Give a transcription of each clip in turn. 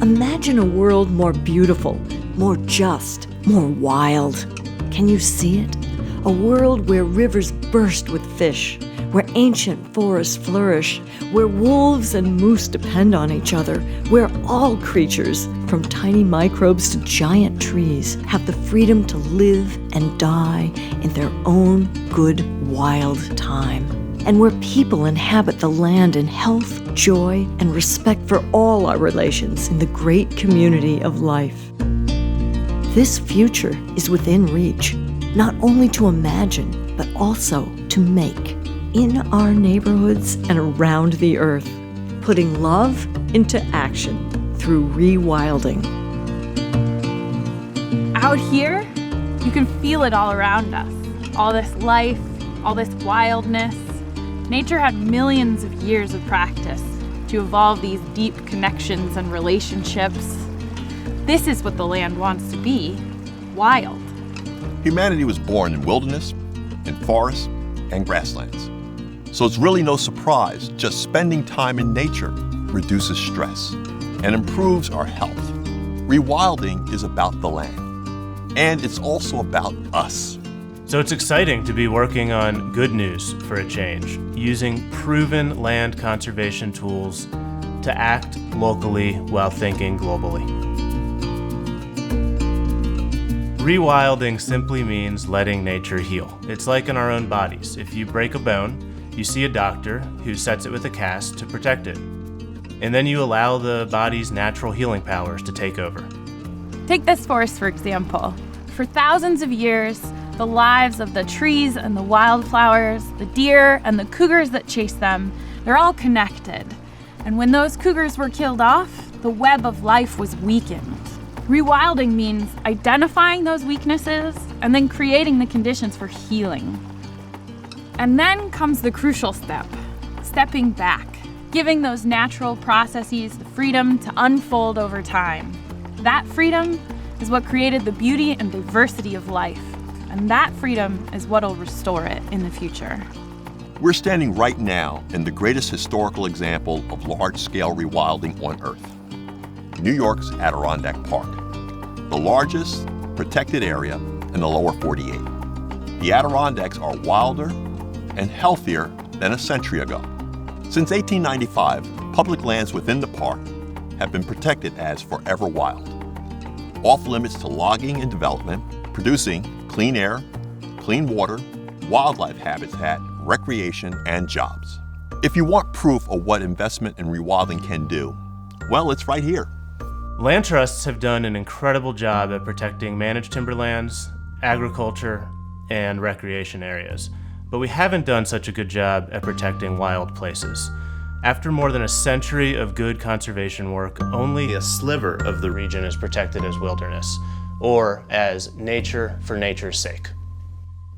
Imagine a world more beautiful, more just, more wild. Can you see it? A world where rivers burst with fish, where ancient forests flourish, where wolves and moose depend on each other, where all creatures, from tiny microbes to giant trees, have the freedom to live and die in their own good wild time, and where people inhabit the land in health, joy, and respect for all our relations in the great community of life. This future is within reach, not only to imagine, but also to make, in our neighborhoods and around the earth, putting love into action through rewilding. Out here, you can feel it all around us. All this life, all this wildness. Nature had millions of years of practice to evolve these deep connections and relationships. This is what the land wants to be, wild. Humanity was born in wilderness, in forests, and grasslands. So it's really no surprise just spending time in nature reduces stress and improves our health. Rewilding is about the land, and it's also about us. So it's exciting to be working on good news for a change, using proven land conservation tools to act locally while thinking globally. Rewilding simply means letting nature heal. It's like in our own bodies. If you break a bone, you see a doctor who sets it with a cast to protect it. And then you allow the body's natural healing powers to take over. Take this forest, for example. For thousands of years, the lives of the trees and the wildflowers, the deer and the cougars that chase them, they're all connected. And when those cougars were killed off, the web of life was weakened. Rewilding means identifying those weaknesses and then creating the conditions for healing. And then comes the crucial step, stepping back, giving those natural processes the freedom to unfold over time. That freedom is what created the beauty and diversity of life, and that freedom is what'll restore it in the future. We're standing right now in the greatest historical example of large-scale rewilding on Earth. New York's Adirondack Park, the largest protected area in the lower 48. The Adirondacks are wilder and healthier than a century ago. Since 1895, public lands within the park have been protected as forever wild, off limits to logging and development, producing clean air, clean water, wildlife habitat, recreation, and jobs. If you want proof of what investment in rewilding can do, well, it's right here. Land trusts have done an incredible job at protecting managed timberlands, agriculture, and recreation areas. But we haven't done such a good job at protecting wild places. After more than a century of good conservation work, only a sliver of the region is protected as wilderness, or as nature for nature's sake.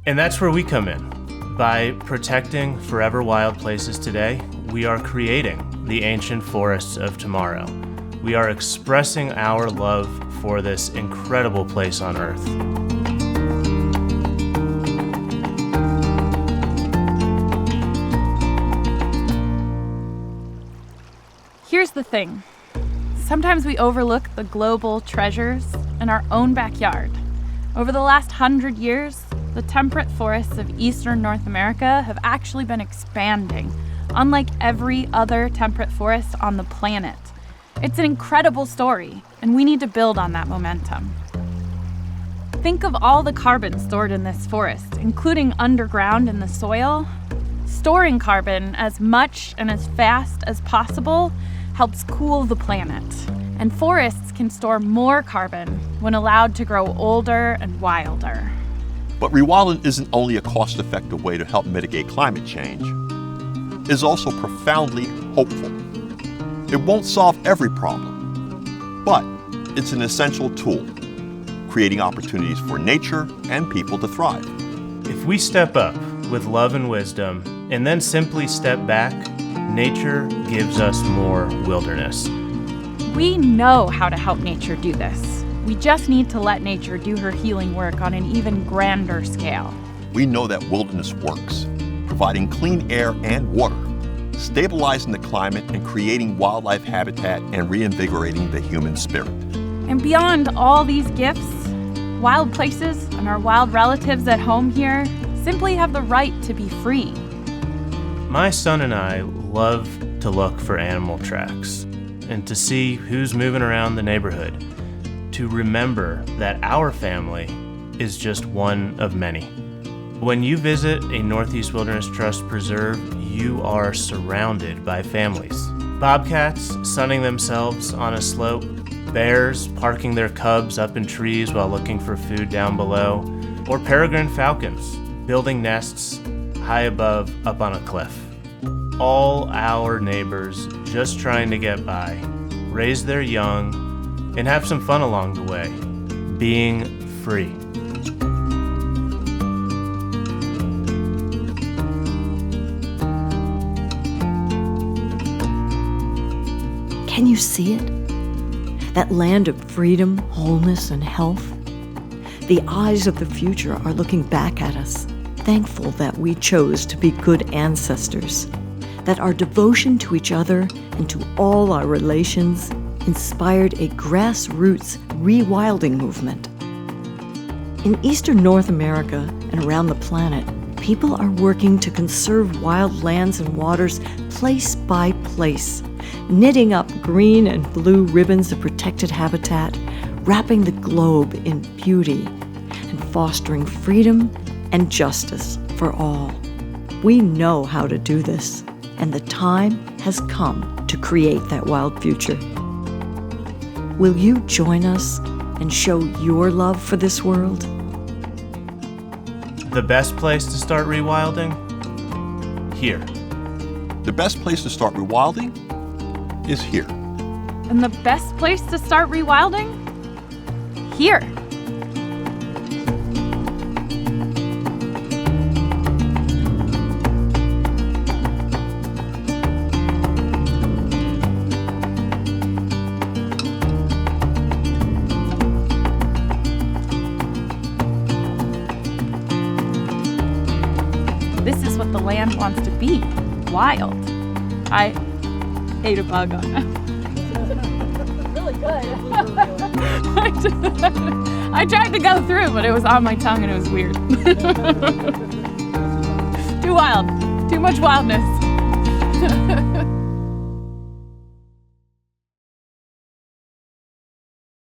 And that's where we come in. By protecting forever wild places today, we are creating the ancient forests of tomorrow. We are expressing our love for this incredible place on Earth. Here's the thing. Sometimes we overlook the global treasures in our own backyard. Over the last 100 years, the temperate forests of eastern North America have actually been expanding, unlike every other temperate forest on the planet. It's an incredible story, and we need to build on that momentum. Think of all the carbon stored in this forest, including underground in the soil. Storing carbon as much and as fast as possible helps cool the planet. And forests can store more carbon when allowed to grow older and wilder. But rewilding isn't only a cost-effective way to help mitigate climate change. It's also profoundly hopeful. It won't solve every problem, but it's an essential tool, creating opportunities for nature and people to thrive. If we step up with love and wisdom, and then simply step back, nature gives us more wilderness. We know how to help nature do this. We just need to let nature do her healing work on an even grander scale. We know that wilderness works, providing clean air and water, stabilizing the climate and creating wildlife habitat and reinvigorating the human spirit. And beyond all these gifts, wild places and our wild relatives at home here simply have the right to be free. My son and I love to look for animal tracks and to see who's moving around the neighborhood, to remember that our family is just one of many. When you visit a Northeast Wilderness Trust preserve, you are surrounded by families. Bobcats sunning themselves on a slope, bears parking their cubs up in trees while looking for food down below, or peregrine falcons building nests high above up on a cliff. All our neighbors just trying to get by, raise their young, and have some fun along the way, being free. Can you see it? That land of freedom, wholeness, and health? The eyes of the future are looking back at us, thankful that we chose to be good ancestors, that our devotion to each other and to all our relations inspired a grassroots rewilding movement. In eastern North America and around the planet, people are working to conserve wild lands and waters place by place, knitting up green and blue ribbons of protected habitat, wrapping the globe in beauty, and fostering freedom and justice for all. We know how to do this, and the time has come to create that wild future. Will you join us and show your love for this world? The best place to start rewilding? Here. The best place to start rewilding is here. And the best place to start rewilding? Here. This is what the land wants to be, wild. I ate a bug on it. Really good. I tried to go through, but it was on my tongue and it was weird. Too wild. Too much wildness.